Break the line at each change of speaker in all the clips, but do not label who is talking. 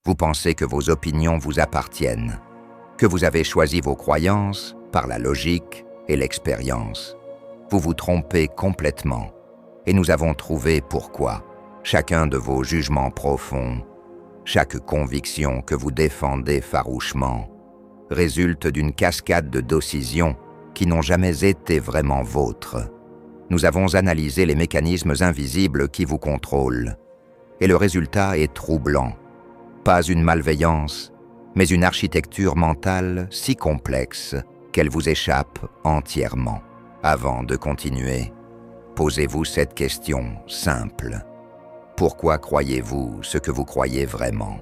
Vous pensez que vos opinions vous appartiennent, que vous avez choisi vos croyances par la logique et l'expérience. Vous vous trompez complètement, et nous avons trouvé pourquoi. Chacun de vos jugements profonds, chaque conviction que vous défendez farouchement, résulte d'une cascade de décisions qui n'ont jamais été vraiment vôtres. Nous avons analysé les mécanismes invisibles qui vous contrôlent, et le résultat est troublant. Pas une malveillance, mais une architecture mentale si complexe qu'elle vous échappe entièrement. Avant de continuer, posez-vous cette question simple. Pourquoi croyez-vous ce que vous croyez vraiment?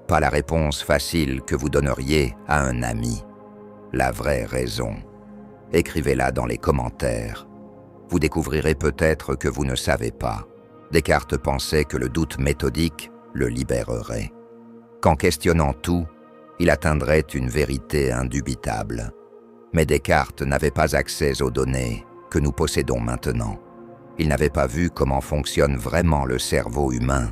Pas la réponse facile que vous donneriez à un ami. La vraie raison. Écrivez-la dans les commentaires. Vous découvrirez peut-être que vous ne savez pas. Descartes pensait que le doute méthodique le libérerait. Qu'en questionnant tout, il atteindrait une vérité indubitable. Mais Descartes n'avait pas accès aux données que nous possédons maintenant. Il n'avait pas vu comment fonctionne vraiment le cerveau humain.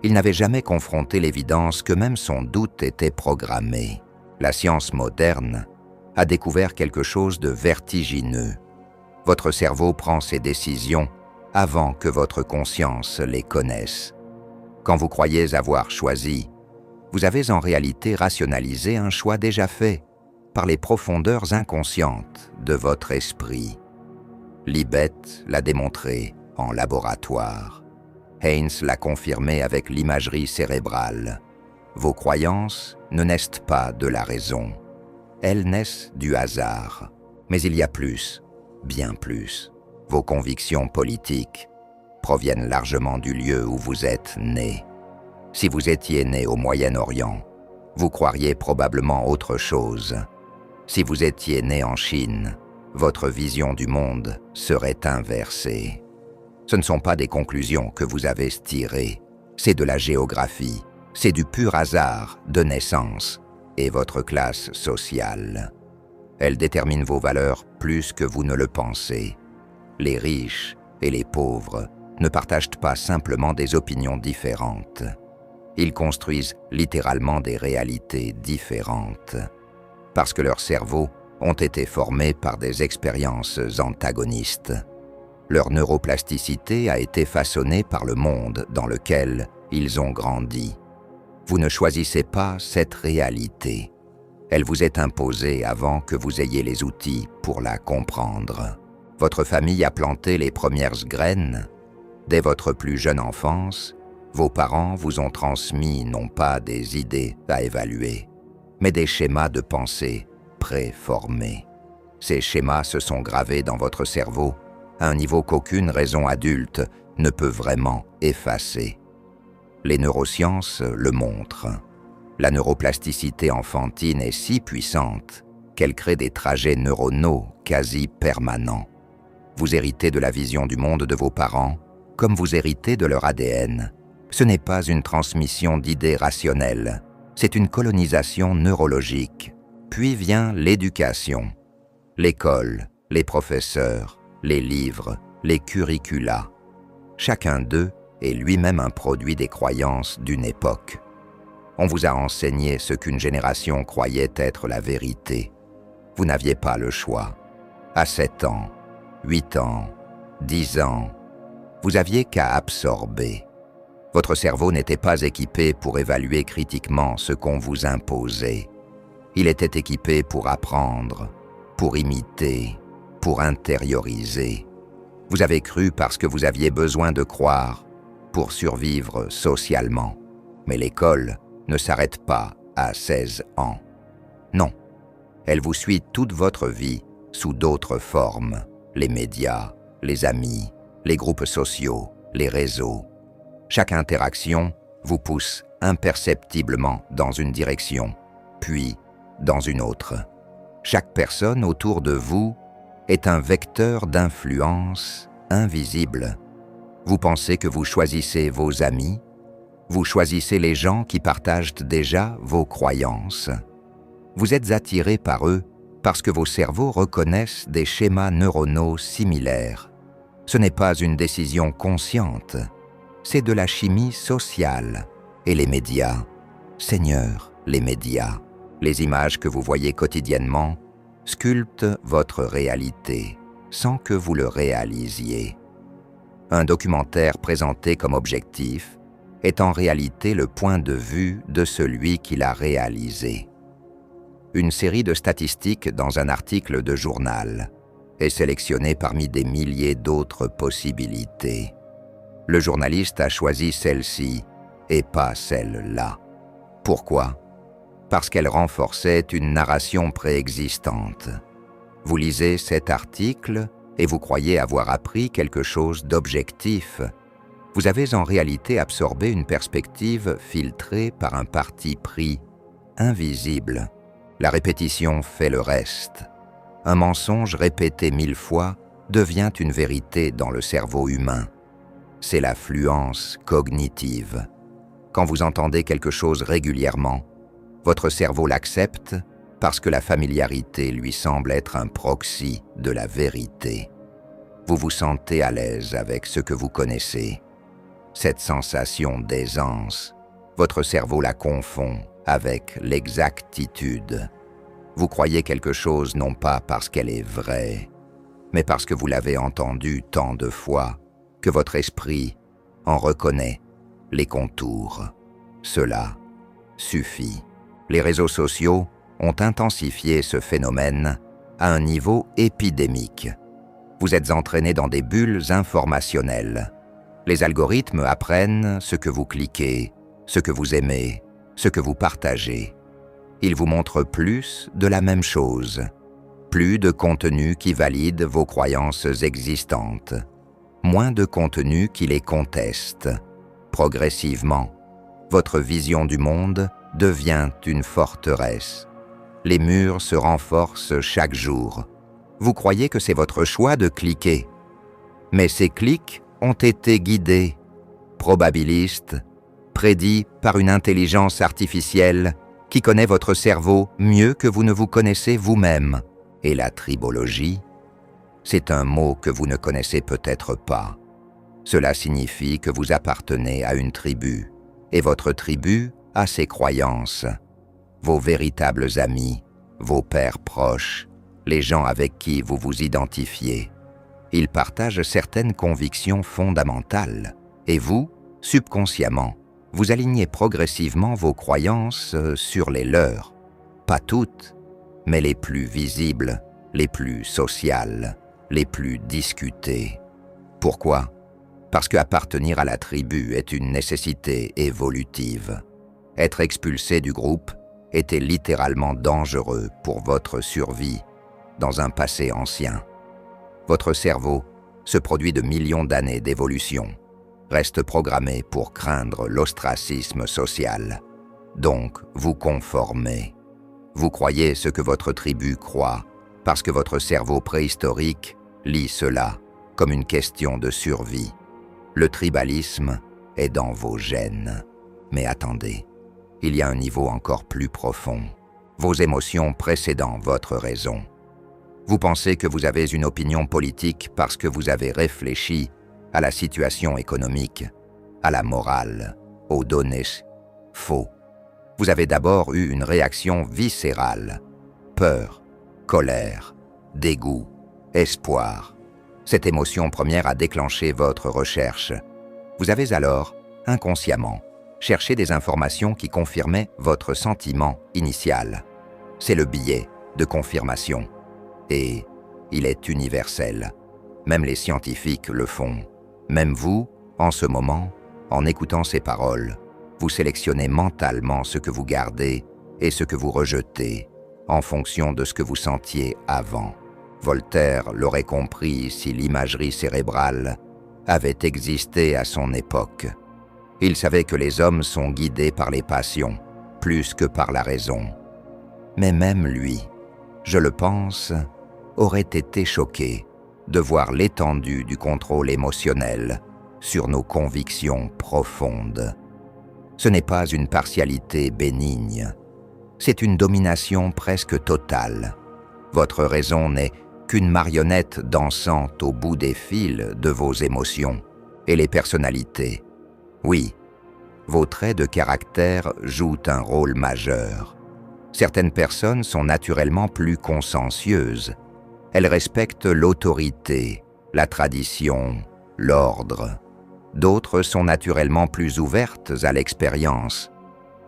Il n'avait jamais confronté l'évidence que même son doute était programmé. La science moderne a découvert quelque chose de vertigineux. Votre cerveau prend ses décisions avant que votre conscience les connaisse. Quand vous croyez avoir choisi, vous avez en réalité rationalisé un choix déjà fait par les profondeurs inconscientes de votre esprit. Libet l'a démontré en laboratoire. Haynes l'a confirmé avec l'imagerie cérébrale. Vos croyances ne naissent pas de la raison. Elles naissent du hasard. Mais il y a plus, bien plus. Vos convictions politiques proviennent largement du lieu où vous êtes né. Si vous étiez né au Moyen-Orient, vous croiriez probablement autre chose. Si vous étiez né en Chine, votre vision du monde serait inversée. Ce ne sont pas des conclusions que vous avez tirées, c'est de la géographie, c'est du pur hasard de naissance et votre classe sociale. Elle détermine vos valeurs plus que vous ne le pensez. Les riches et les pauvres ne partagent pas simplement des opinions différentes. Ils construisent littéralement des réalités différentes, parce que leurs cerveaux ont été formés par des expériences antagonistes. Leur neuroplasticité a été façonnée par le monde dans lequel ils ont grandi. Vous ne choisissez pas cette réalité. Elle vous est imposée avant que vous ayez les outils pour la comprendre. Votre famille a planté les premières graines. Dès votre plus jeune enfance, vos parents vous ont transmis non pas des idées à évaluer, mais des schémas de pensée préformés. Ces schémas se sont gravés dans votre cerveau à un niveau qu'aucune raison adulte ne peut vraiment effacer. Les neurosciences le montrent. La neuroplasticité enfantine est si puissante qu'elle crée des trajets neuronaux quasi permanents. Vous héritez de la vision du monde de vos parents, comme vous héritez de leur ADN. Ce n'est pas une transmission d'idées rationnelles, c'est une colonisation neurologique. Puis vient l'éducation, l'école, les professeurs, les livres, les curricula. Chacun d'eux est lui-même un produit des croyances d'une époque. On vous a enseigné ce qu'une génération croyait être la vérité. Vous n'aviez pas le choix. À 7 ans, 8 ans, 10 ans, vous aviez qu'à absorber. Votre cerveau n'était pas équipé pour évaluer critiquement ce qu'on vous imposait. Il était équipé pour apprendre, pour imiter, pour intérioriser. Vous avez cru parce que vous aviez besoin de croire pour survivre socialement. Mais l'école ne s'arrête pas à 16 ans. Non, elle vous suit toute votre vie sous d'autres formes. Les médias, les amis, les groupes sociaux, les réseaux. Chaque interaction vous pousse imperceptiblement dans une direction, puis dans une autre. Chaque personne autour de vous est un vecteur d'influence invisible. Vous pensez que vous choisissez vos amis, vous choisissez les gens qui partagent déjà vos croyances. Vous êtes attiré par eux parce que vos cerveaux reconnaissent des schémas neuronaux similaires. Ce n'est pas une décision consciente, c'est de la chimie sociale. Et les médias, Seigneur, les médias, les images que vous voyez quotidiennement sculptent votre réalité sans que vous le réalisiez. Un documentaire présenté comme objectif est en réalité le point de vue de celui qui l'a réalisé. Une série de statistiques dans un article de journal est sélectionnée parmi des milliers d'autres possibilités. Le journaliste a choisi celle-ci et pas celle-là. Pourquoi? Parce qu'elle renforçait une narration préexistante. Vous lisez cet article et vous croyez avoir appris quelque chose d'objectif. Vous avez en réalité absorbé une perspective filtrée par un parti pris, invisible. La répétition fait le reste. Un mensonge répété 1000 fois devient une vérité dans le cerveau humain. C'est la fluence cognitive. Quand vous entendez quelque chose régulièrement, votre cerveau l'accepte parce que la familiarité lui semble être un proxy de la vérité. Vous vous sentez à l'aise avec ce que vous connaissez. Cette sensation d'aisance, votre cerveau la confond avec l'exactitude. Vous croyez quelque chose non pas parce qu'elle est vraie, mais parce que vous l'avez entendue tant de fois que votre esprit en reconnaît les contours. Cela suffit. Les réseaux sociaux ont intensifié ce phénomène à un niveau épidémique. Vous êtes entraîné dans des bulles informationnelles. Les algorithmes apprennent ce que vous cliquez, ce que vous aimez, ce que vous partagez. Ils vous montrent plus de la même chose, plus de contenu qui valide vos croyances existantes, moins de contenu qui les conteste. Progressivement, votre vision du monde devient une forteresse. Les murs se renforcent chaque jour. Vous croyez que c'est votre choix de cliquer. Mais ces clics ont été guidés, probabilistes, prédits par une intelligence artificielle qui connaît votre cerveau mieux que vous ne vous connaissez vous-même. Et la tribologie, c'est un mot que vous ne connaissez peut-être pas. Cela signifie que vous appartenez à une tribu, et votre tribu a ses croyances. Vos véritables amis, vos pairs proches, les gens avec qui vous vous identifiez. Ils partagent certaines convictions fondamentales, et vous, subconsciemment, vous alignez progressivement vos croyances sur les leurs. Pas toutes, mais les plus visibles, les plus sociales, les plus discutées. Pourquoi? Parce qu'appartenir à la tribu est une nécessité évolutive. Être expulsé du groupe était littéralement dangereux pour votre survie dans un passé ancien. Votre cerveau, ce produit de millions d'années d'évolution, reste programmé pour craindre l'ostracisme social. Donc, vous conformez. Vous croyez ce que votre tribu croit, parce que votre cerveau préhistorique lit cela comme une question de survie. Le tribalisme est dans vos gènes. Mais attendez, il y a un niveau encore plus profond. Vos émotions précédant votre raison. Vous pensez que vous avez une opinion politique parce que vous avez réfléchi à la situation économique, à la morale, aux données. Faux. Vous avez d'abord eu une réaction viscérale. Peur, colère, dégoût, espoir. Cette émotion première a déclenché votre recherche. Vous avez alors, inconsciemment, cherché des informations qui confirmaient votre sentiment initial. C'est le biais de confirmation. Et il est universel. Même les scientifiques le font. Même vous, en ce moment, en écoutant ces paroles, vous sélectionnez mentalement ce que vous gardez et ce que vous rejetez, en fonction de ce que vous sentiez avant. Voltaire l'aurait compris si l'imagerie cérébrale avait existé à son époque. Il savait que les hommes sont guidés par les passions, plus que par la raison. Mais même lui, je le pense, aurait été choqué de voir l'étendue du contrôle émotionnel sur nos convictions profondes. Ce n'est pas une partialité bénigne, c'est une domination presque totale. Votre raison n'est qu'une marionnette dansante au bout des fils de vos émotions et les personnalités. Oui, vos traits de caractère jouent un rôle majeur. Certaines personnes sont naturellement plus consciencieuses. Elles respectent l'autorité, la tradition, l'ordre. D'autres sont naturellement plus ouvertes à l'expérience.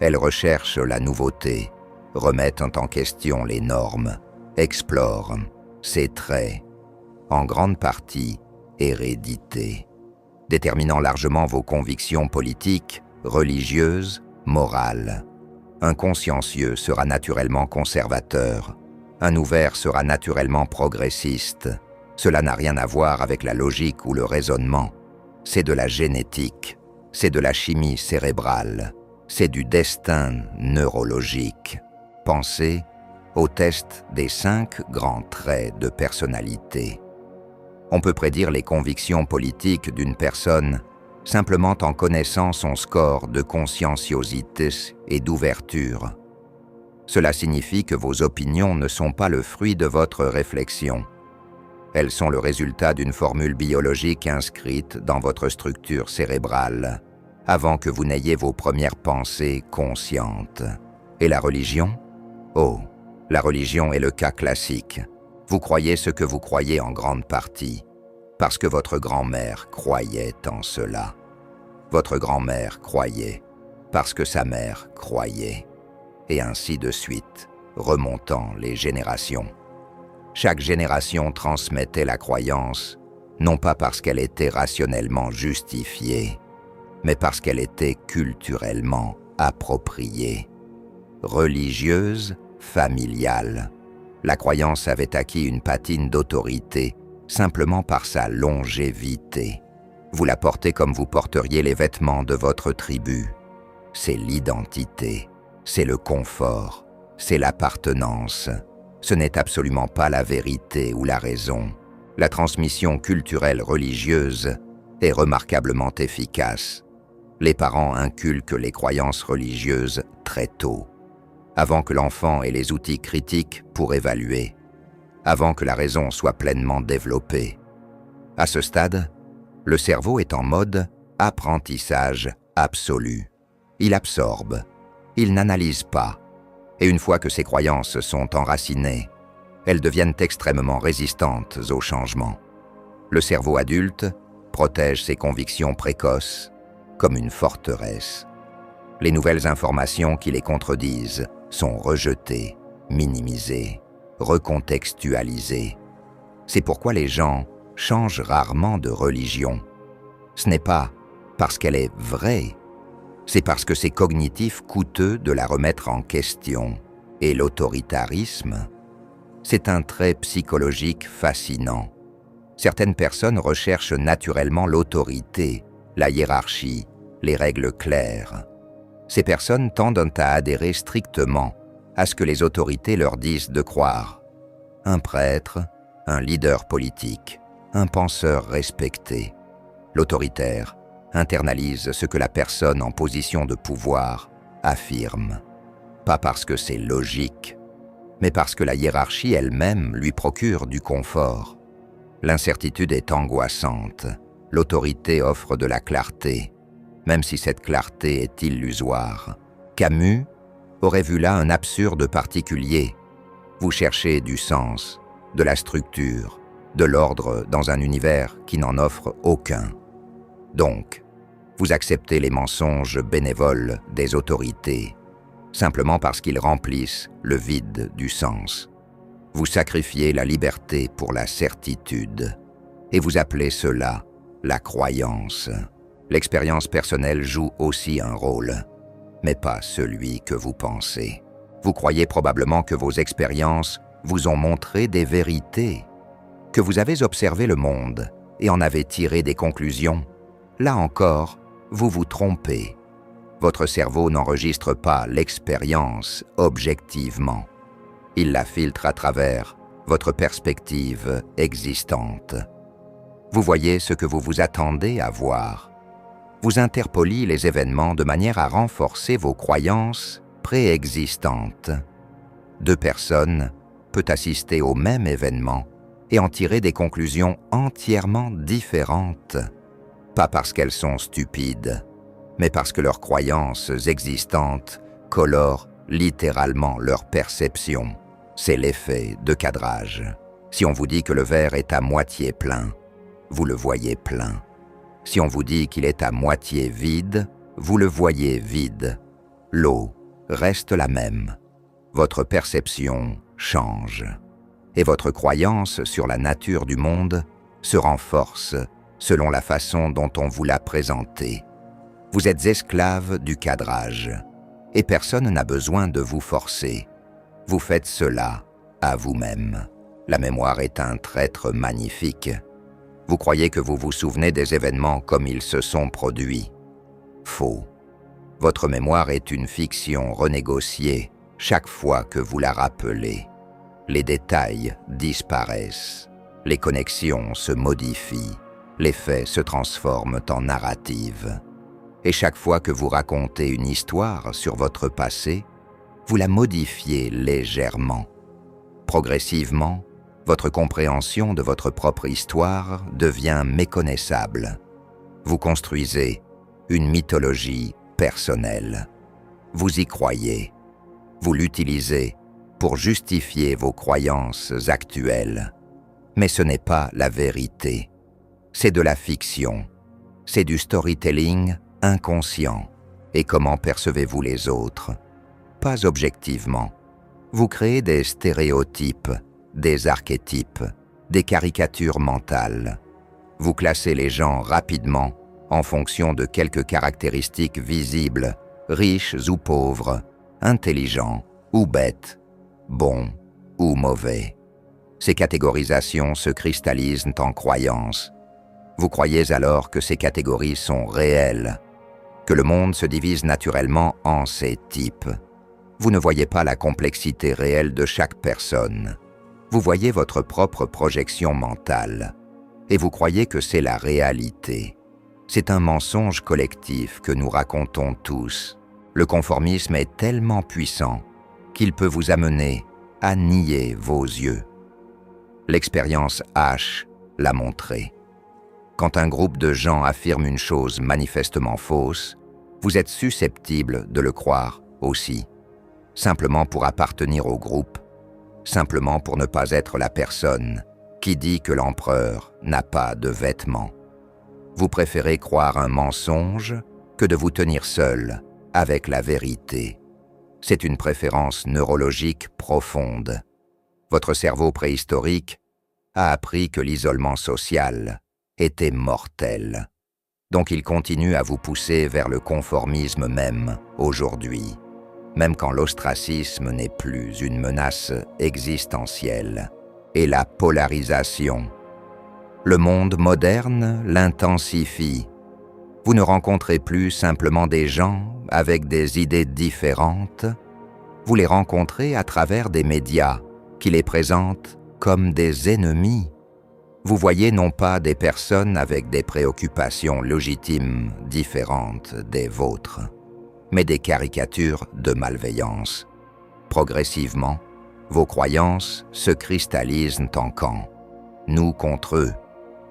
Elles recherchent la nouveauté, remettent en question les normes, explorent ces traits, en grande partie hérédité, déterminant largement vos convictions politiques, religieuses, morales. Un consciencieux sera naturellement conservateur, un ouvert sera naturellement progressiste. Cela n'a rien à voir avec la logique ou le raisonnement. C'est de la génétique, c'est de la chimie cérébrale, c'est du destin neurologique. Pensez au test des 5 grands traits de personnalité. On peut prédire les convictions politiques d'une personne simplement en connaissant son score de conscienciosité et d'ouverture. Cela signifie que vos opinions ne sont pas le fruit de votre réflexion. Elles sont le résultat d'une formule biologique inscrite dans votre structure cérébrale, avant que vous n'ayez vos premières pensées conscientes. Et la religion? Oh, la religion est le cas classique. Vous croyez ce que vous croyez en grande partie, parce que votre grand-mère croyait en cela. Votre grand-mère croyait, parce que sa mère croyait. Et ainsi de suite, remontant les générations. Chaque génération transmettait la croyance, non pas parce qu'elle était rationnellement justifiée, mais parce qu'elle était culturellement appropriée. Religieuse, familiale, la croyance avait acquis une patine d'autorité simplement par sa longévité. Vous la portez comme vous porteriez les vêtements de votre tribu. C'est l'identité, c'est le confort, c'est l'appartenance. Ce n'est absolument pas la vérité ou la raison. La transmission culturelle religieuse est remarquablement efficace. Les parents inculquent les croyances religieuses très tôt, avant que l'enfant ait les outils critiques pour évaluer, avant que la raison soit pleinement développée. À ce stade, le cerveau est en mode apprentissage absolu. Il absorbe, il n'analyse pas. Et une fois que ces croyances sont enracinées, elles deviennent extrêmement résistantes au changement. Le cerveau adulte protège ses convictions précoces comme une forteresse. Les nouvelles informations qui les contredisent sont rejetées, minimisées, recontextualisées. C'est pourquoi les gens changent rarement de religion. Ce n'est pas parce qu'elle est vraie, c'est parce que c'est cognitif coûteux de la remettre en question. Et l'autoritarisme, c'est un trait psychologique fascinant. Certaines personnes recherchent naturellement l'autorité, la hiérarchie, les règles claires. Ces personnes tendent à adhérer strictement à ce que les autorités leur disent de croire. Un prêtre, un leader politique, un penseur respecté. L'autoritaire internalise ce que la personne en position de pouvoir affirme. Pas parce que c'est logique, mais parce que la hiérarchie elle-même lui procure du confort. L'incertitude est angoissante. L'autorité offre de la clarté, même si cette clarté est illusoire. Camus aurait vu là un absurde particulier. Vous cherchez du sens, de la structure, de l'ordre dans un univers qui n'en offre aucun. Donc, vous acceptez les mensonges bénévoles des autorités, simplement parce qu'ils remplissent le vide du sens. Vous sacrifiez la liberté pour la certitude, et vous appelez cela la croyance. L'expérience personnelle joue aussi un rôle, mais pas celui que vous pensez. Vous croyez probablement que vos expériences vous ont montré des vérités, que vous avez observé le monde et en avez tiré des conclusions. Là encore, vous vous trompez. Votre cerveau n'enregistre pas l'expérience objectivement. Il la filtre à travers votre perspective existante. Vous voyez ce que vous vous attendez à voir. Vous interpoliez les événements de manière à renforcer vos croyances préexistantes. Deux personnes peuvent assister au même événement et en tirer des conclusions entièrement différentes. Pas parce qu'elles sont stupides, mais parce que leurs croyances existantes colorent littéralement leur perception. C'est l'effet de cadrage. Si on vous dit que le verre est à moitié plein, vous le voyez plein. Si on vous dit qu'il est à moitié vide, vous le voyez vide. L'eau reste la même. Votre perception change. Et votre croyance sur la nature du monde se renforce selon la façon dont on vous l'a présenté. Vous êtes esclave du cadrage, et personne n'a besoin de vous forcer. Vous faites cela à vous-même. La mémoire est un traître magnifique. Vous croyez que vous vous souvenez des événements comme ils se sont produits. Faux. Votre mémoire est une fiction renégociée chaque fois que vous la rappelez. Les détails disparaissent, les connexions se modifient, les faits se transforment en narrative. Et chaque fois que vous racontez une histoire sur votre passé, vous la modifiez légèrement. Progressivement, votre compréhension de votre propre histoire devient méconnaissable. Vous construisez une mythologie personnelle. Vous y croyez. Vous l'utilisez pour justifier vos croyances actuelles. Mais ce n'est pas la vérité. C'est de la fiction. C'est du storytelling inconscient. Et comment percevez-vous les autres? Pas objectivement. Vous créez des stéréotypes, des archétypes, des caricatures mentales. Vous classez les gens rapidement en fonction de quelques caractéristiques visibles, riches ou pauvres, intelligents ou bêtes, bons ou mauvais. Ces catégorisations se cristallisent en croyances. Vous croyez alors que ces catégories sont réelles, que le monde se divise naturellement en ces types. Vous ne voyez pas la complexité réelle de chaque personne. Vous voyez votre propre projection mentale, et vous croyez que c'est la réalité. C'est un mensonge collectif que nous racontons tous. Le conformisme est tellement puissant qu'il peut vous amener à nier vos yeux. L'expérience H l'a montré. Quand un groupe de gens affirme une chose manifestement fausse, vous êtes susceptible de le croire aussi, simplement pour appartenir au groupe, simplement pour ne pas être la personne qui dit que l'empereur n'a pas de vêtements. Vous préférez croire un mensonge que de vous tenir seul avec la vérité. C'est une préférence neurologique profonde. Votre cerveau préhistorique a appris que l'isolement social était mortel. Donc il continue à vous pousser vers le conformisme même aujourd'hui, même quand l'ostracisme n'est plus une menace existentielle, et la polarisation. Le monde moderne l'intensifie. Vous ne rencontrez plus simplement des gens avec des idées différentes, vous les rencontrez à travers des médias qui les présentent comme des ennemis. Vous voyez non pas des personnes avec des préoccupations légitimes différentes des vôtres, mais des caricatures de malveillance. Progressivement, vos croyances se cristallisent en camps. Nous contre eux,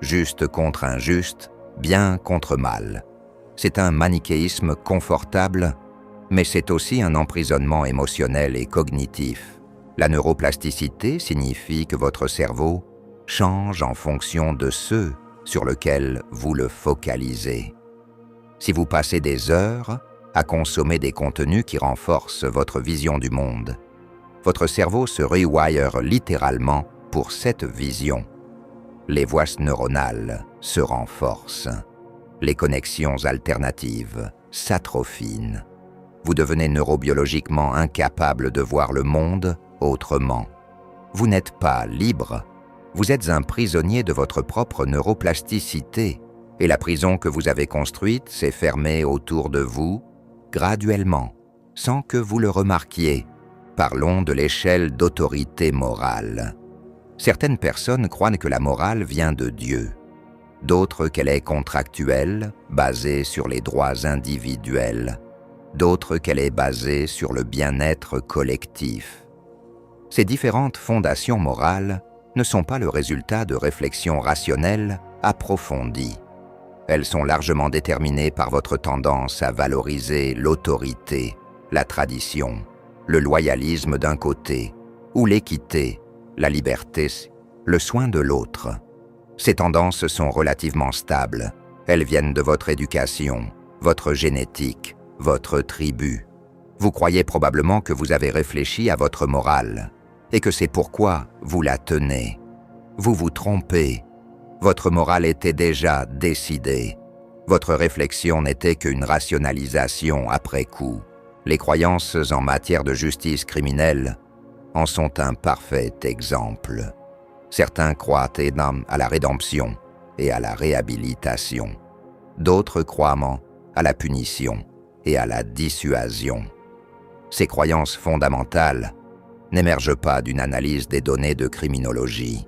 juste contre injuste, bien contre mal. C'est un manichéisme confortable, mais c'est aussi un emprisonnement émotionnel et cognitif. La neuroplasticité signifie que votre cerveau change en fonction de ceux sur lesquels vous le focalisez. Si vous passez des heures à consommer des contenus qui renforcent votre vision du monde, votre cerveau se rewire littéralement pour cette vision. Les voies neuronales se renforcent. Les connexions alternatives s'atrophient. Vous devenez neurobiologiquement incapable de voir le monde autrement. Vous n'êtes pas libre. Vous êtes un prisonnier de votre propre neuroplasticité, et la prison que vous avez construite s'est fermée autour de vous, graduellement, sans que vous le remarquiez. Parlons de l'échelle d'autorité morale. Certaines personnes croient que la morale vient de Dieu, d'autres qu'elle est contractuelle, basée sur les droits individuels, d'autres qu'elle est basée sur le bien-être collectif. Ces différentes fondations morales ne sont pas le résultat de réflexions rationnelles approfondies. Elles sont largement déterminées par votre tendance à valoriser l'autorité, la tradition, le loyalisme d'un côté, ou l'équité, la liberté, le soin de l'autre. Ces tendances sont relativement stables. Elles viennent de votre éducation, votre génétique, votre tribu. Vous croyez probablement que vous avez réfléchi à votre morale et que c'est pourquoi vous la tenez. Vous vous trompez. Votre morale était déjà décidée. Votre réflexion n'était qu'une rationalisation après coup. Les croyances en matière de justice criminelle en sont un parfait exemple. Certains croient à la rédemption et à la réhabilitation. D'autres croient à la punition et à la dissuasion. Ces croyances fondamentales n'émergent pas d'une analyse des données de criminologie.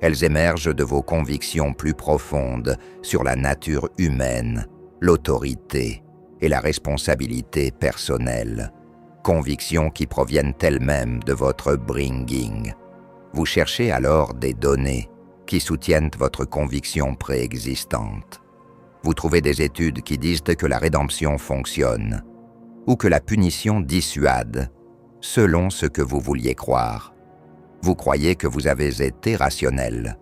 Elles émergent de vos convictions plus profondes sur la nature humaine, l'autorité et la responsabilité personnelle. Convictions qui proviennent elles-mêmes de votre bringing. Vous cherchez alors des données qui soutiennent votre conviction préexistante. Vous trouvez des études qui disent que la rédemption fonctionne ou que la punition dissuade, selon ce que vous vouliez croire. Vous croyez que vous avez été rationnel.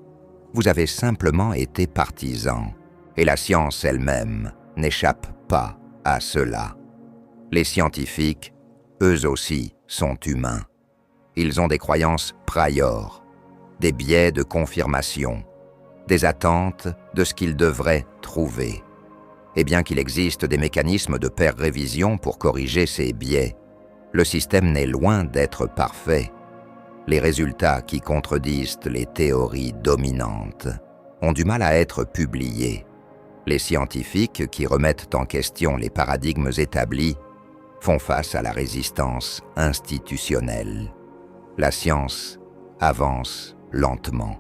Vous avez simplement été partisan. Et la science elle-même n'échappe pas à cela. Les scientifiques, eux aussi, sont humains. Ils ont des croyances prior, des biais de confirmation, des attentes de ce qu'ils devraient trouver. Et bien qu'il existe des mécanismes de révision pour corriger ces biais, le système n'est loin d'être parfait. Les résultats qui contredisent les théories dominantes ont du mal à être publiés. Les scientifiques qui remettent en question les paradigmes établis font face à la résistance institutionnelle. La science avance lentement,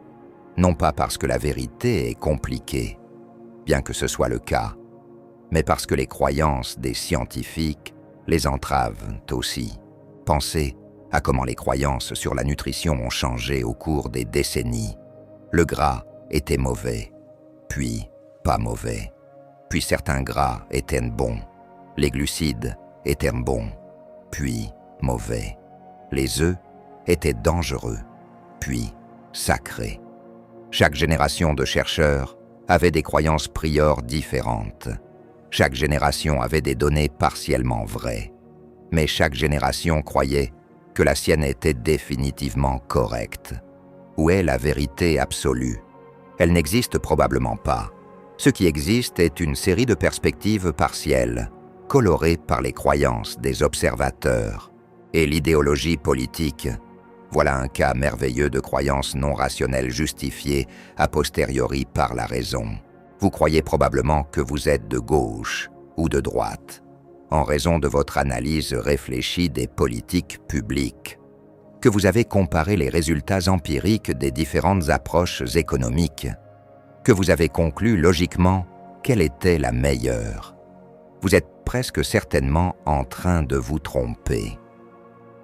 non pas parce que la vérité est compliquée, bien que ce soit le cas, mais parce que les croyances des scientifiques les entravent aussi. Pensez à comment les croyances sur la nutrition ont changé au cours des décennies. Le gras était mauvais, puis pas mauvais, puis certains gras étaient bons, les glucides étaient bons, puis mauvais, les œufs étaient dangereux, puis sacrés. Chaque génération de chercheurs avait des croyances prior différentes. Chaque génération avait des données partiellement vraies, mais chaque génération croyait que la sienne était définitivement correcte. Où est la vérité absolue? Elle n'existe probablement pas. Ce qui existe est une série de perspectives partielles, colorées par les croyances des observateurs. Et l'idéologie politique, voilà un cas merveilleux de croyance non rationnelle justifiée a posteriori par la raison. Vous croyez probablement que vous êtes de gauche ou de droite, en raison de votre analyse réfléchie des politiques publiques, que vous avez comparé les résultats empiriques des différentes approches économiques, que vous avez conclu logiquement quelle était la meilleure. Vous êtes presque certainement en train de vous tromper.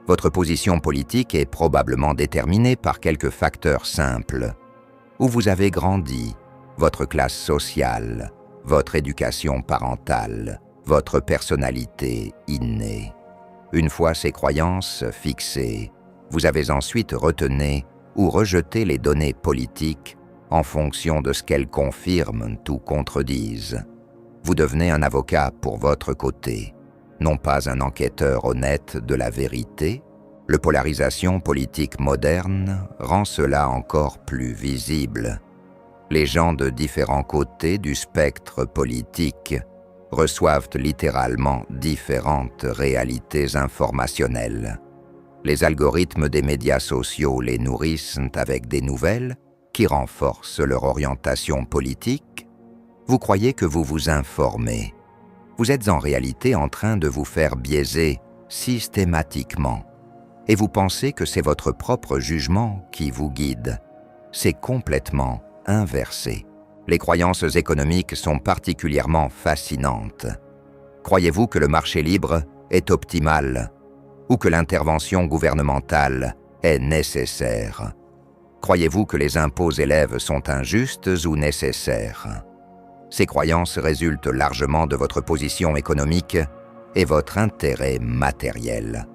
Votre position politique est probablement déterminée par quelques facteurs simples. Où vous avez grandi, votre classe sociale, votre éducation parentale, votre personnalité innée. Une fois ces croyances fixées, vous avez ensuite retenu ou rejeté les données politiques en fonction de ce qu'elles confirment ou contredisent. Vous devenez un avocat pour votre côté, non pas un enquêteur honnête de la vérité. La polarisation politique moderne rend cela encore plus visible. Les gens de différents côtés du spectre politique reçoivent littéralement différentes réalités informationnelles. Les algorithmes des médias sociaux les nourrissent avec des nouvelles qui renforcent leur orientation politique. Vous croyez que vous vous informez. Vous êtes en réalité en train de vous faire biaiser systématiquement. Et vous pensez que c'est votre propre jugement qui vous guide. C'est complètement inversé. Les croyances économiques sont particulièrement fascinantes. Croyez-vous que le marché libre est optimal ou que l'intervention gouvernementale est nécessaire? Croyez-vous que les impôts élèves sont injustes ou nécessaires? Ces croyances résultent largement de votre position économique et votre intérêt matériel.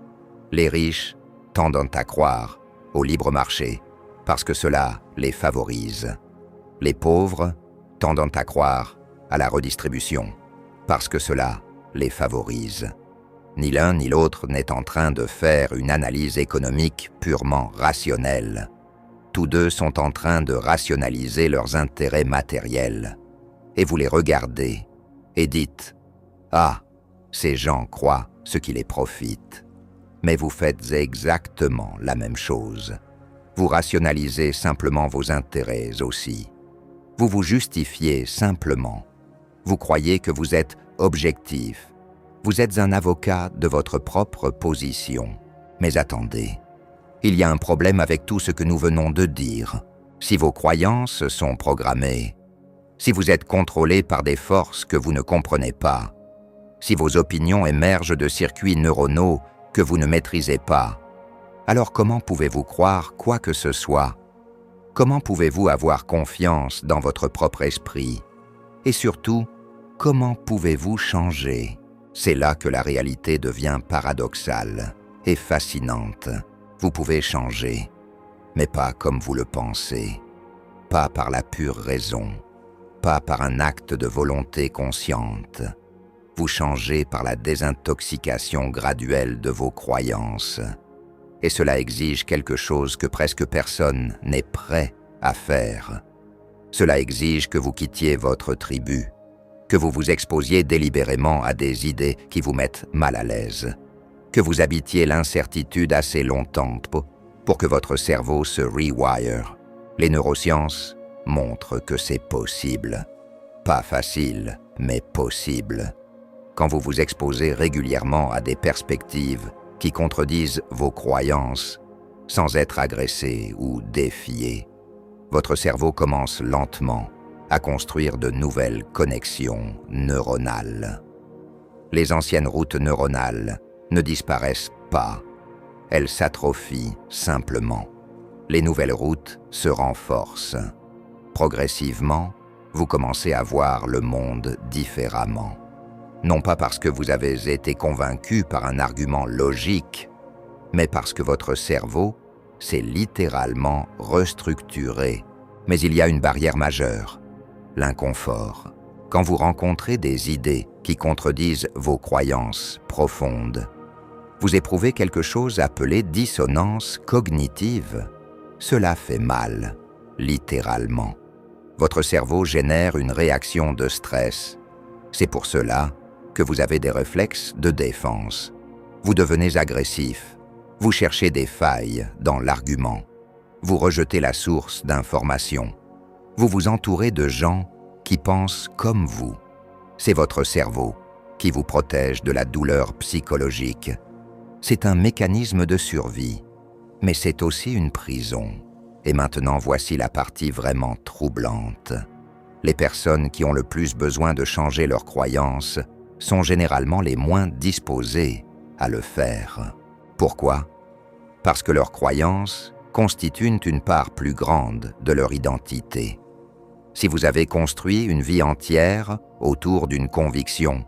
Les riches tendent à croire au libre marché parce que cela les favorise. Les pauvres tendent à croire à la redistribution parce que cela les favorise. Ni l'un ni l'autre n'est en train de faire une analyse économique purement rationnelle. Tous deux sont en train de rationaliser leurs intérêts matériels. Et vous les regardez et dites « Ah, ces gens croient ce qui les profite. » Mais vous faites exactement la même chose. Vous rationalisez simplement vos intérêts aussi. Vous vous justifiez simplement. Vous croyez que vous êtes objectif. Vous êtes un avocat de votre propre position. Mais attendez, il y a un problème avec tout ce que nous venons de dire. Si vos croyances sont programmées, si vous êtes contrôlé par des forces que vous ne comprenez pas, si vos opinions émergent de circuits neuronaux que vous ne maîtrisez pas, alors comment pouvez-vous croire quoi que ce soit? Comment pouvez-vous avoir confiance dans votre propre esprit? Et surtout, comment pouvez-vous changer? C'est là que la réalité devient paradoxale et fascinante. Vous pouvez changer, mais pas comme vous le pensez, pas par la pure raison, pas par un acte de volonté consciente. Vous changez par la désintoxication graduelle de vos croyances. Et cela exige quelque chose que presque personne n'est prêt à faire. Cela exige que vous quittiez votre tribu, que vous vous exposiez délibérément à des idées qui vous mettent mal à l'aise, que vous habitiez l'incertitude assez longtemps pour que votre cerveau se rewire. Les neurosciences montrent que c'est possible. Pas facile, mais possible. Quand vous vous exposez régulièrement à des perspectives qui contredisent vos croyances, sans être agressé ou défié, votre cerveau commence lentement à construire de nouvelles connexions neuronales. Les anciennes routes neuronales ne disparaissent pas, elles s'atrophient simplement. Les nouvelles routes se renforcent. Progressivement, vous commencez à voir le monde différemment. Non pas parce que vous avez été convaincu par un argument logique, mais parce que votre cerveau s'est littéralement restructuré. Mais il y a une barrière majeure, l'inconfort. Quand vous rencontrez des idées qui contredisent vos croyances profondes, vous éprouvez quelque chose appelé dissonance cognitive. Cela fait mal, littéralement. Votre cerveau génère une réaction de stress. C'est pour cela que vous avez des réflexes de défense. Vous devenez agressif. Vous cherchez des failles dans l'argument. Vous rejetez la source d'information. Vous vous entourez de gens qui pensent comme vous. C'est votre cerveau qui vous protège de la douleur psychologique. C'est un mécanisme de survie, mais c'est aussi une prison. Et maintenant, voici la partie vraiment troublante. Les personnes qui ont le plus besoin de changer leurs croyances sont généralement les moins disposées à le faire. Pourquoi? Parce que leurs croyances constituent une part plus grande de leur identité. Si vous avez construit une vie entière autour d'une conviction,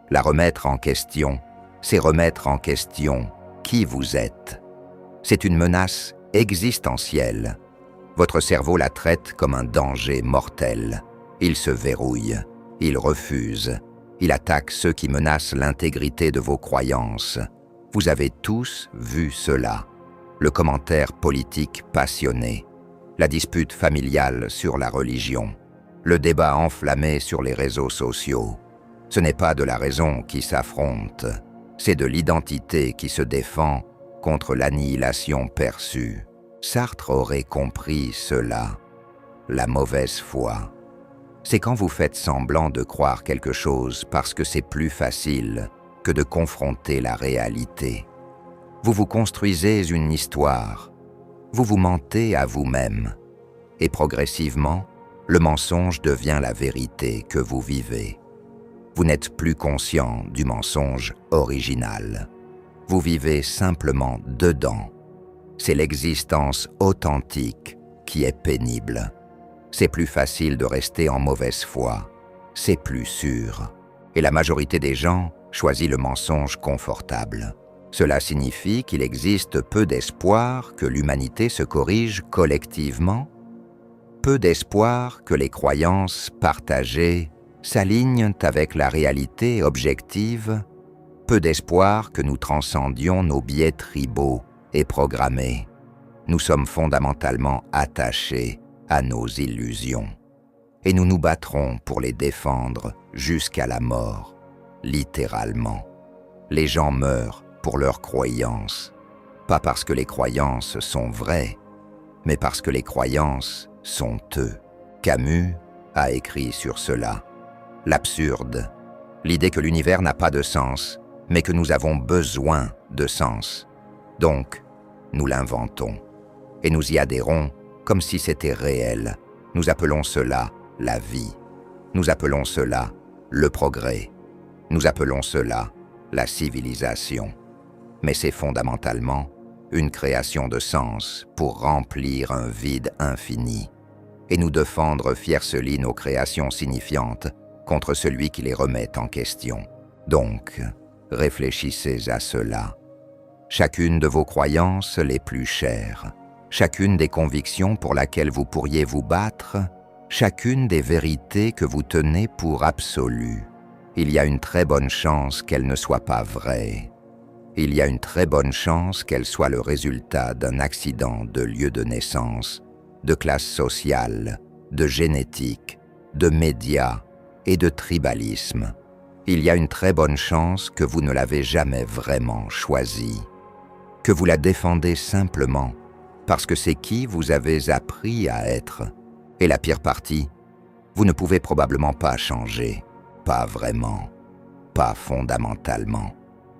la remettre en question, c'est remettre en question qui vous êtes. C'est une menace existentielle. Votre cerveau la traite comme un danger mortel. Il se verrouille, il refuse, il attaque ceux qui menacent l'intégrité de vos croyances. Vous avez tous vu cela. Le commentaire politique passionné, la dispute familiale sur la religion, le débat enflammé sur les réseaux sociaux. Ce n'est pas de la raison qui s'affronte, c'est de l'identité qui se défend contre l'annihilation perçue. Sartre aurait compris cela. La mauvaise foi. C'est quand vous faites semblant de croire quelque chose parce que c'est plus facile que de confronter la réalité. Vous vous construisez une histoire. Vous vous mentez à vous-même. Et progressivement, le mensonge devient la vérité que vous vivez. Vous n'êtes plus conscient du mensonge original. Vous vivez simplement dedans. C'est l'existence authentique qui est pénible. C'est plus facile de rester en mauvaise foi. c'est plus sûr. Et la majorité des gens choisit le mensonge confortable. Cela signifie qu'il existe peu d'espoir que l'humanité se corrige collectivement, peu d'espoir que les croyances partagées s'alignent avec la réalité objective, peu d'espoir que nous transcendions nos biais tribaux et programmés. Nous sommes fondamentalement attachés à nos illusions. Et nous nous battrons pour les défendre jusqu'à la mort, littéralement. Les gens meurent pour leurs croyances, pas parce que les croyances sont vraies, mais parce que les croyances sont eux. Camus a écrit sur cela. L'absurde, l'idée que l'univers n'a pas de sens, mais que nous avons besoin de sens. Donc, nous l'inventons, et nous y adhérons comme si c'était réel. Nous appelons cela la vie. Nous appelons cela le progrès. Nous appelons cela la civilisation. Mais c'est fondamentalement une création de sens pour remplir un vide infini et nous défendre fiercely nos créations signifiantes contre celui qui les remet en question. Donc, réfléchissez à cela. Chacune de vos croyances les plus chères, chacune des convictions pour laquelle vous pourriez vous battre, chacune des vérités que vous tenez pour absolues, il y a une très bonne chance qu'elles ne soient pas vraies. Il y a une très bonne chance qu'elles soient le résultat d'un accident de lieu de naissance, de classe sociale, de génétique, de médias et de tribalisme. Il y a une très bonne chance que vous ne l'avez jamais vraiment choisie, que vous la défendez simplement parce que c'est qui vous avez appris à être. Et la pire partie, vous ne pouvez probablement pas changer, pas vraiment, pas fondamentalement.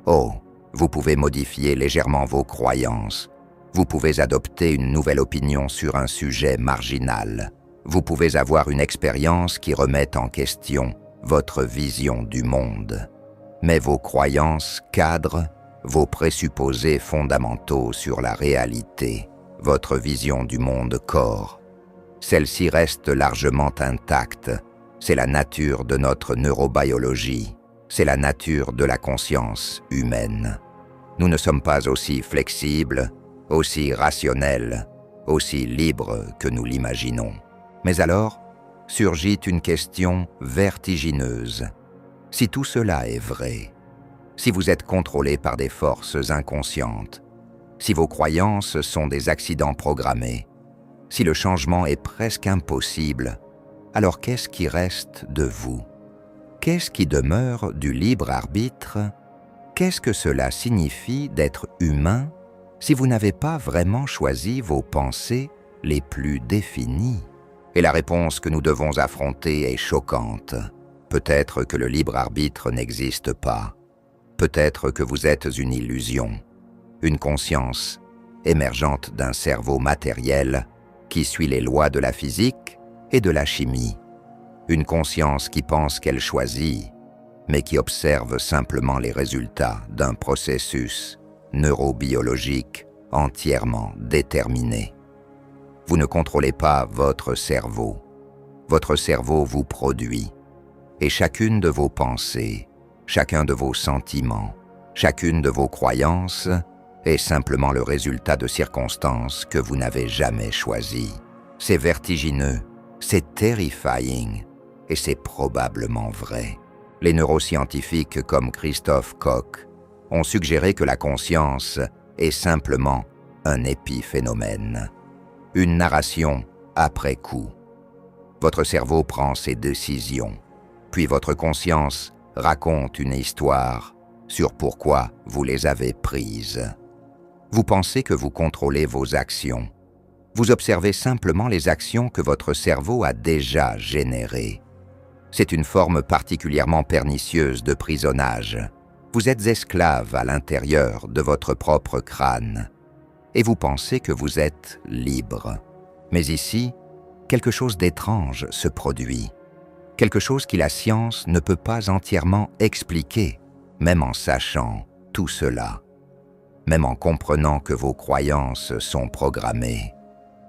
Oh, vous pouvez modifier légèrement vos croyances. Vous pouvez adopter une nouvelle opinion sur un sujet marginal. Vous pouvez avoir une expérience qui remette en question votre vision du monde. Mais vos croyances cadrent vos présupposés fondamentaux sur la réalité, votre vision du monde corps. Celle-ci reste largement intacte. C'est la nature de notre neurobiologie. C'est la nature de la conscience humaine. Nous ne sommes pas aussi flexibles, aussi rationnels, aussi libres que nous l'imaginons. Mais alors, surgit une question vertigineuse. Si tout cela est vrai, si vous êtes contrôlé par des forces inconscientes, si vos croyances sont des accidents programmés, si le changement est presque impossible, alors qu'est-ce qui reste de vous? Qu'est-ce qui demeure du libre arbitre? Qu'est-ce que cela signifie d'être humain si vous n'avez pas vraiment choisi vos pensées les plus définies? Et la réponse que nous devons affronter est choquante. Peut-être que le libre arbitre n'existe pas. Peut-être que vous êtes une illusion, une conscience émergente d'un cerveau matériel qui suit les lois de la physique et de la chimie. Une conscience qui pense qu'elle choisit, mais qui observe simplement les résultats d'un processus neurobiologique entièrement déterminé. Vous ne contrôlez pas votre cerveau. Votre cerveau vous produit. Et chacune de vos pensées, chacun de vos sentiments, chacune de vos croyances est simplement le résultat de circonstances que vous n'avez jamais choisies. C'est vertigineux, c'est terrifying, et c'est probablement vrai. Les neuroscientifiques comme Christoph Koch ont suggéré que la conscience est simplement un épiphénomène, une narration après coup. Votre cerveau prend ses décisions, puis votre conscience raconte une histoire sur pourquoi vous les avez prises. Vous pensez que vous contrôlez vos actions. Vous observez simplement les actions que votre cerveau a déjà générées. C'est une forme particulièrement pernicieuse de prisonnage. Vous êtes esclave à l'intérieur de votre propre crâne et vous pensez que vous êtes libre. Mais ici, quelque chose d'étrange se produit. Quelque chose que la science ne peut pas entièrement expliquer, même en sachant tout cela. Même en comprenant que vos croyances sont programmées,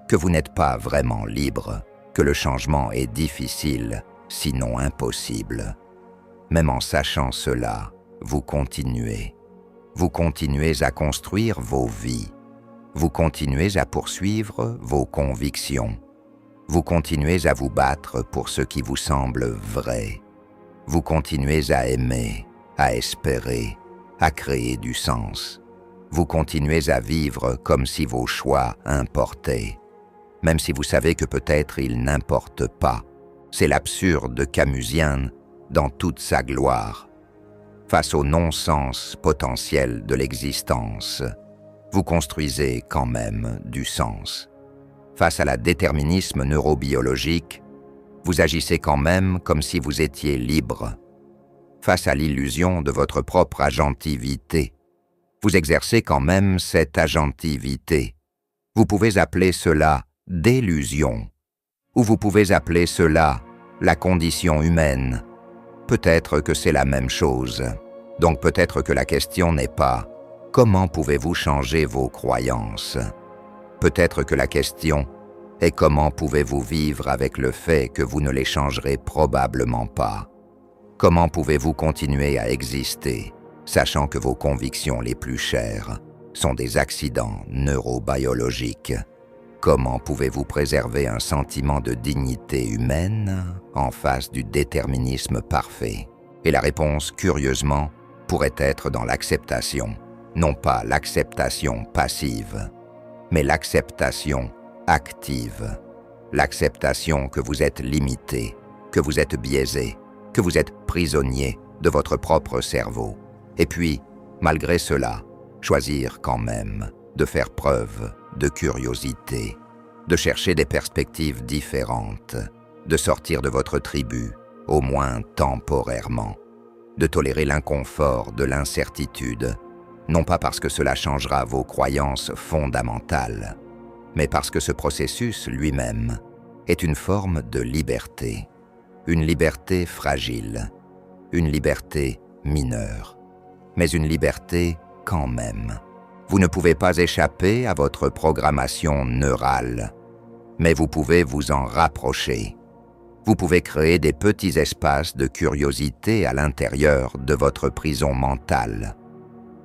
que vous n'êtes pas vraiment libre, que le changement est difficile, sinon impossible. Même en sachant cela, vous continuez. Vous continuez à construire vos vies. Vous continuez à poursuivre vos convictions. Vous continuez à vous battre pour ce qui vous semble vrai. Vous continuez à aimer, à espérer, à créer du sens. Vous continuez à vivre comme si vos choix importaient, même si vous savez que peut-être ils n'importent pas. C'est l'absurde camusien dans toute sa gloire. Face au non-sens potentiel de l'existence, vous construisez quand même du sens. Face à la déterminisme neurobiologique, vous agissez quand même comme si vous étiez libre. Face à l'illusion de votre propre agentivité, vous exercez quand même cette agentivité. Vous pouvez appeler cela d'illusion, ou vous pouvez appeler cela la condition humaine. Peut-être que c'est la même chose. Donc peut-être que la question n'est pas « Comment pouvez-vous changer vos croyances ?» Peut-être que la question est « Comment pouvez-vous vivre avec le fait que vous ne les changerez probablement pas ?» Comment pouvez-vous continuer à exister, sachant que vos convictions les plus chères sont des accidents neurobiologiques? Comment pouvez-vous préserver un sentiment de dignité humaine en face du déterminisme parfait? Et la réponse, curieusement, pourrait être dans l'acceptation. Non pas l'acceptation passive, mais l'acceptation active. L'acceptation que vous êtes limité, que vous êtes biaisé, que vous êtes prisonnier de votre propre cerveau. Et puis, malgré cela, choisir quand même de faire preuve de curiosité, de chercher des perspectives différentes, de sortir de votre tribu, au moins temporairement, de tolérer l'inconfort de l'incertitude, non pas parce que cela changera vos croyances fondamentales, mais parce que ce processus lui-même est une forme de liberté, une liberté fragile, une liberté mineure, mais une liberté quand même. Vous ne pouvez pas échapper à votre programmation neurale, mais vous pouvez vous en rapprocher. Vous pouvez créer des petits espaces de curiosité à l'intérieur de votre prison mentale.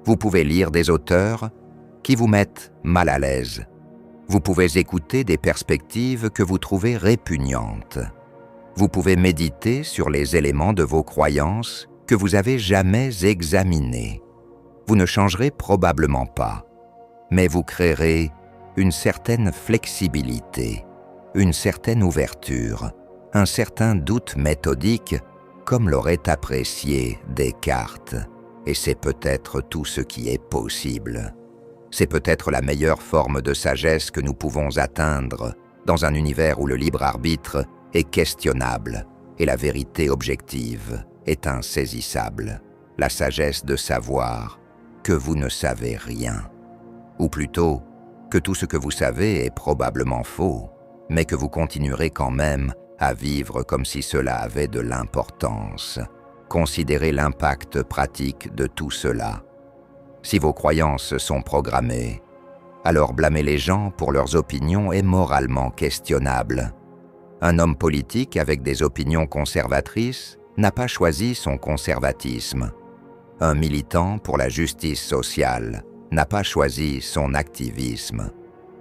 Vous pouvez lire des auteurs qui vous mettent mal à l'aise. Vous pouvez écouter des perspectives que vous trouvez répugnantes. Vous pouvez méditer sur les éléments de vos croyances que vous avez jamais examinés. Vous ne changerez probablement pas, mais vous créerez une certaine flexibilité, une certaine ouverture, un certain doute méthodique, comme l'aurait apprécié Descartes. Et c'est peut-être tout ce qui est possible. C'est peut-être la meilleure forme de sagesse que nous pouvons atteindre dans un univers où le libre arbitre est questionnable et la vérité objective est insaisissable. La sagesse de savoir que vous ne savez rien, ou plutôt que tout ce que vous savez est probablement faux, mais que vous continuerez quand même à vivre comme si cela avait de l'importance. Considérez l'impact pratique de tout cela. Si vos croyances sont programmées, alors blâmer les gens pour leurs opinions est moralement questionnable. Un homme politique avec des opinions conservatrices n'a pas choisi son conservatisme. Un militant pour la justice sociale n'a pas choisi son activisme.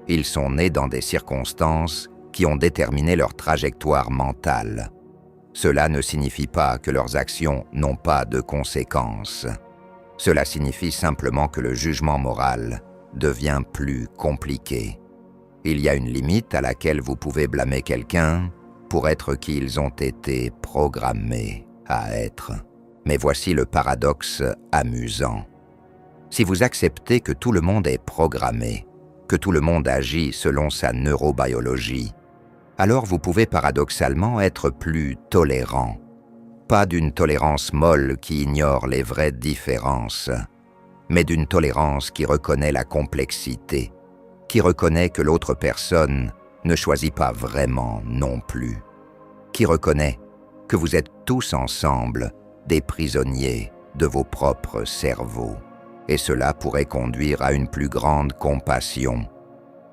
Ils sont nés dans des circonstances qui ont déterminé leur trajectoire mentale. Cela ne signifie pas que leurs actions n'ont pas de conséquences. Cela signifie simplement que le jugement moral devient plus compliqué. Il y a une limite à laquelle vous pouvez blâmer quelqu'un pour être qui ils ont été programmés à être. Mais voici le paradoxe amusant. Si vous acceptez que tout le monde est programmé, que tout le monde agit selon sa neurobiologie, alors vous pouvez paradoxalement être plus tolérant. Pas d'une tolérance molle qui ignore les vraies différences, mais d'une tolérance qui reconnaît la complexité, qui reconnaît que l'autre personne ne choisit pas vraiment non plus, qui reconnaît que vous êtes tous ensemble des prisonniers de vos propres cerveaux. Et cela pourrait conduire à une plus grande compassion,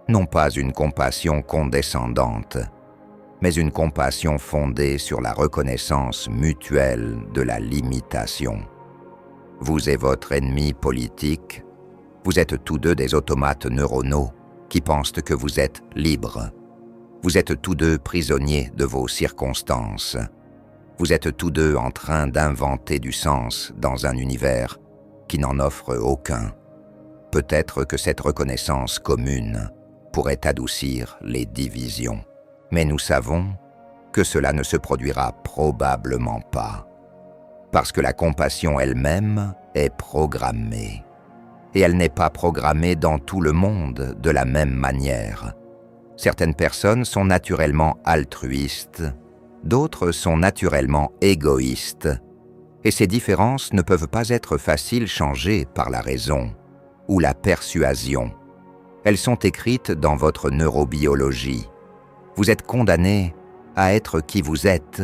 non pas une compassion condescendante, mais une compassion fondée sur la reconnaissance mutuelle de la limitation. Vous et votre ennemi politique, vous êtes tous deux des automates neuronaux qui pensent que vous êtes libres. Vous êtes tous deux prisonniers de vos circonstances. Vous êtes tous deux en train d'inventer du sens dans un univers qui n'en offre aucun. Peut-être que cette reconnaissance commune pourrait adoucir les divisions. Mais nous savons que cela ne se produira probablement pas, parce que la compassion elle-même est programmée. Et elle n'est pas programmée dans tout le monde de la même manière. Certaines personnes sont naturellement altruistes, d'autres sont naturellement égoïstes, et ces différences ne peuvent pas être faciles changées par la raison ou la persuasion. Elles sont écrites dans votre neurobiologie. Vous êtes condamné à être qui vous êtes.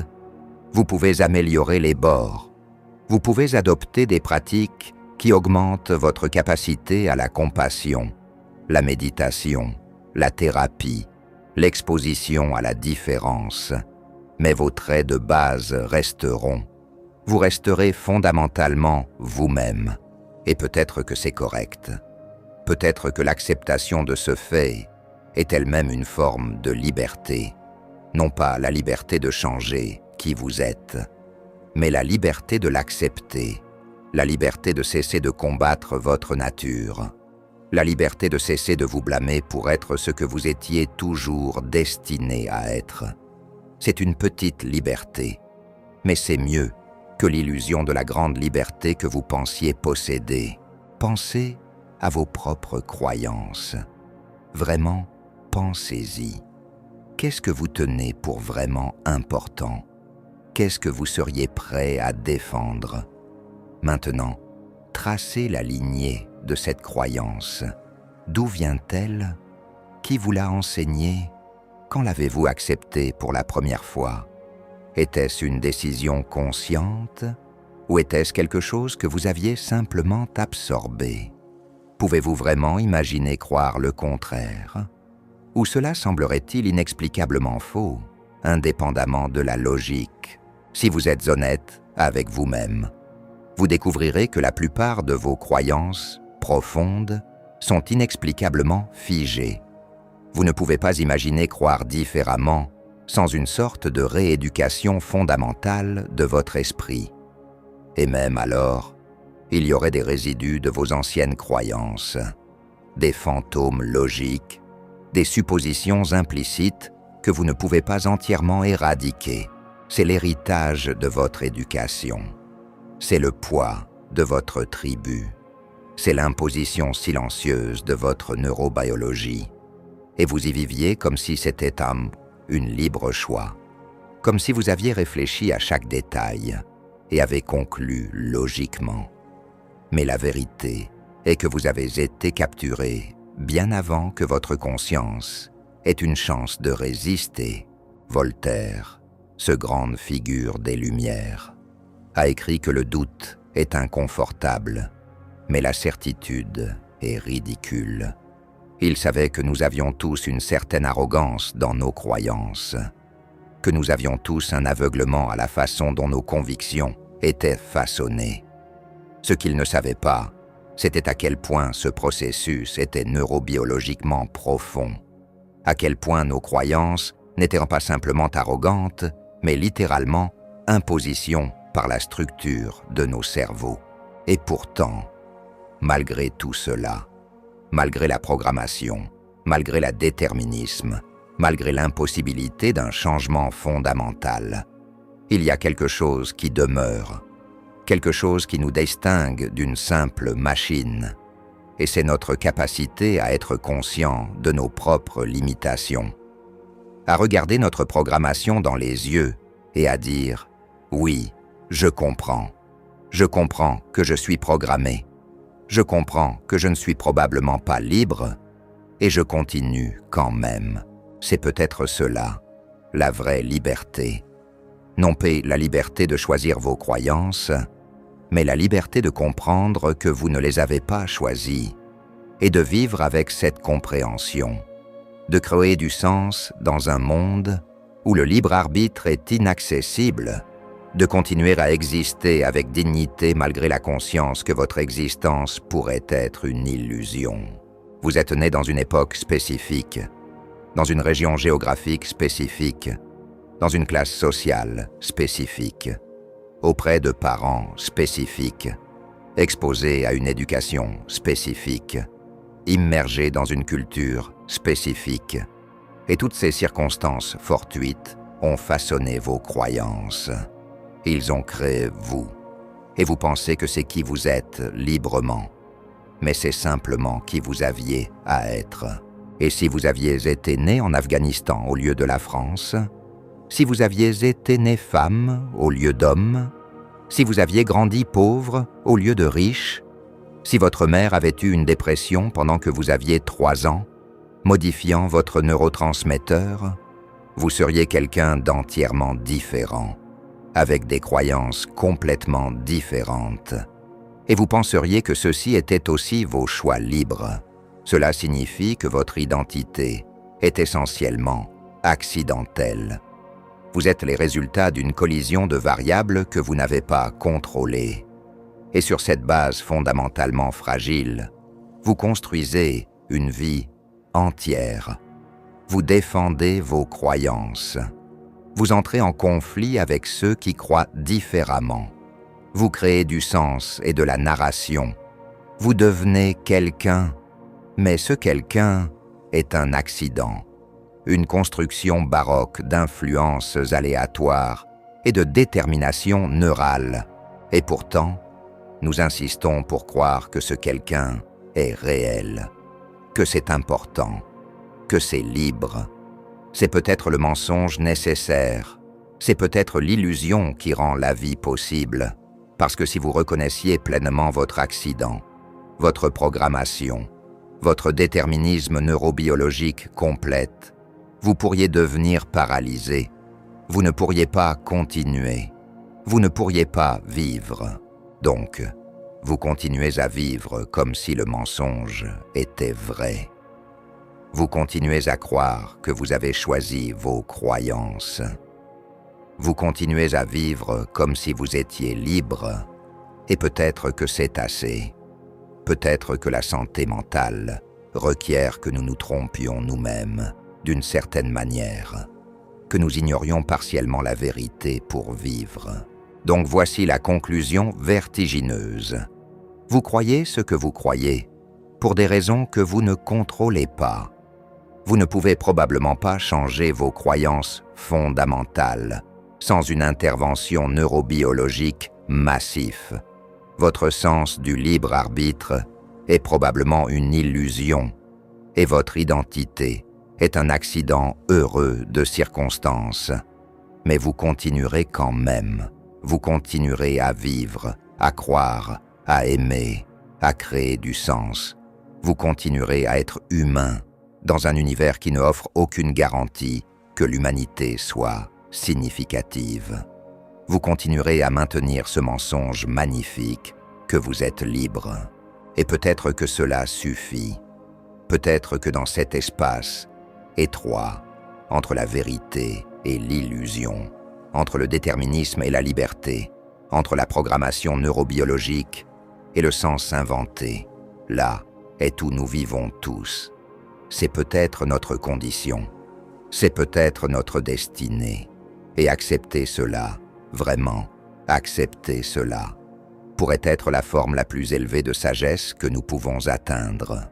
Vous pouvez améliorer les bords. Vous pouvez adopter des pratiques qui augmentent votre capacité à la compassion, la méditation, la thérapie, l'exposition à la différence. Mais vos traits de base resteront. Vous resterez fondamentalement vous-même. Et peut-être que c'est correct. Peut-être que l'acceptation de ce fait est elle-même une forme de liberté. Non pas la liberté de changer qui vous êtes, mais la liberté de l'accepter, la liberté de cesser de combattre votre nature, la liberté de cesser de vous blâmer pour être ce que vous étiez toujours destiné à être. C'est une petite liberté, mais c'est mieux que l'illusion de la grande liberté que vous pensiez posséder. Pensez à vos propres croyances. Vraiment, pensez-y. Qu'est-ce que vous tenez pour vraiment important? Qu'est-ce que vous seriez prêt à défendre? Maintenant, tracez la lignée de cette croyance. D'où vient-elle? Qui vous l'a enseignée? Quand l'avez-vous acceptée pour la première fois? Était-ce une décision consciente ou était-ce quelque chose que vous aviez simplement absorbé? Pouvez-vous vraiment imaginer croire le contraire? Ou cela semblerait-il inexplicablement faux, indépendamment de la logique? Si vous êtes honnête avec vous-même, vous découvrirez que la plupart de vos croyances profondes sont inexplicablement figées. Vous ne pouvez pas imaginer croire différemment sans une sorte de rééducation fondamentale de votre esprit. Et même alors, il y aurait des résidus de vos anciennes croyances, des fantômes logiques, des suppositions implicites que vous ne pouvez pas entièrement éradiquer. C'est l'héritage de votre éducation. C'est le poids de votre tribu. C'est l'imposition silencieuse de votre neurobiologie. Et vous y viviez comme si c'était une libre choix, comme si vous aviez réfléchi à chaque détail et avez conclu logiquement. Mais la vérité est que vous avez été capturé bien avant que votre conscience ait une chance de résister. Voltaire, ce grande figure des Lumières, a écrit que le doute est inconfortable, mais la certitude est ridicule. Il savait que nous avions tous une certaine arrogance dans nos croyances, que nous avions tous un aveuglement à la façon dont nos convictions étaient façonnées. Ce qu'il ne savait pas, c'était à quel point ce processus était neurobiologiquement profond, à quel point nos croyances n'étaient pas simplement arrogantes, mais littéralement impositions par la structure de nos cerveaux. Et pourtant, malgré tout cela, malgré la programmation, malgré le déterminisme, malgré l'impossibilité d'un changement fondamental, il y a quelque chose qui demeure, quelque chose qui nous distingue d'une simple machine, et c'est notre capacité à être conscient de nos propres limitations, à regarder notre programmation dans les yeux et à dire « Oui, je comprends que je suis programmé. Je comprends que je ne suis probablement pas libre et je continue quand même. » C'est peut-être cela, la vraie liberté. Non pas la liberté de choisir vos croyances, mais la liberté de comprendre que vous ne les avez pas choisies et de vivre avec cette compréhension, de créer du sens dans un monde où le libre arbitre est inaccessible, de continuer à exister avec dignité malgré la conscience que votre existence pourrait être une illusion. Vous êtes né dans une époque spécifique, dans une région géographique spécifique, dans une classe sociale spécifique, auprès de parents spécifiques, exposé à une éducation spécifique, immergé dans une culture spécifique. Et toutes ces circonstances fortuites ont façonné vos croyances. Ils ont créé vous. Et vous pensez que c'est qui vous êtes librement. Mais c'est simplement qui vous aviez à être. Et si vous aviez été né en Afghanistan au lieu de la France, si vous aviez été né femme au lieu d'homme, si vous aviez grandi pauvre au lieu de riche, si votre mère avait eu une dépression pendant que vous aviez 3 ans, modifiant votre neurotransmetteur, vous seriez quelqu'un d'entièrement différent, avec des croyances complètement différentes. Et vous penseriez que ceci était aussi vos choix libres. Cela signifie que votre identité est essentiellement accidentelle. Vous êtes les résultats d'une collision de variables que vous n'avez pas contrôlées. Et sur cette base fondamentalement fragile, vous construisez une vie entière. Vous défendez vos croyances. Vous entrez en conflit avec ceux qui croient différemment. Vous créez du sens et de la narration. Vous devenez quelqu'un, mais ce quelqu'un est un accident. Une construction baroque d'influences aléatoires et de détermination neurale. Et pourtant, nous insistons pour croire que ce quelqu'un est réel, que c'est important, que c'est libre. C'est peut-être le mensonge nécessaire, c'est peut-être l'illusion qui rend la vie possible, parce que si vous reconnaissiez pleinement votre accident, votre programmation, votre déterminisme neurobiologique complète, vous pourriez devenir paralysé. Vous ne pourriez pas continuer. Vous ne pourriez pas vivre. Donc, vous continuez à vivre comme si le mensonge était vrai. Vous continuez à croire que vous avez choisi vos croyances. Vous continuez à vivre comme si vous étiez libre. Et peut-être que c'est assez. Peut-être que la santé mentale requiert que nous nous trompions nous-mêmes d'une certaine manière, que nous ignorions partiellement la vérité pour vivre. Donc voici la conclusion vertigineuse. Vous croyez ce que vous croyez, pour des raisons que vous ne contrôlez pas. Vous ne pouvez probablement pas changer vos croyances fondamentales sans une intervention neurobiologique massive. Votre sens du libre arbitre est probablement une illusion et votre identité est un accident heureux de circonstances. Mais vous continuerez quand même. Vous continuerez à vivre, à croire, à aimer, à créer du sens. Vous continuerez à être humain dans un univers qui ne offre aucune garantie que l'humanité soit significative. Vous continuerez à maintenir ce mensonge magnifique que vous êtes libre. Et peut-être que cela suffit. Peut-être que dans cet espace étroit entre la vérité et l'illusion, entre le déterminisme et la liberté, entre la programmation neurobiologique et le sens inventé, là est où nous vivons tous. C'est peut-être notre condition, c'est peut-être notre destinée. Et accepter cela, vraiment, accepter cela, pourrait être la forme la plus élevée de sagesse que nous pouvons atteindre.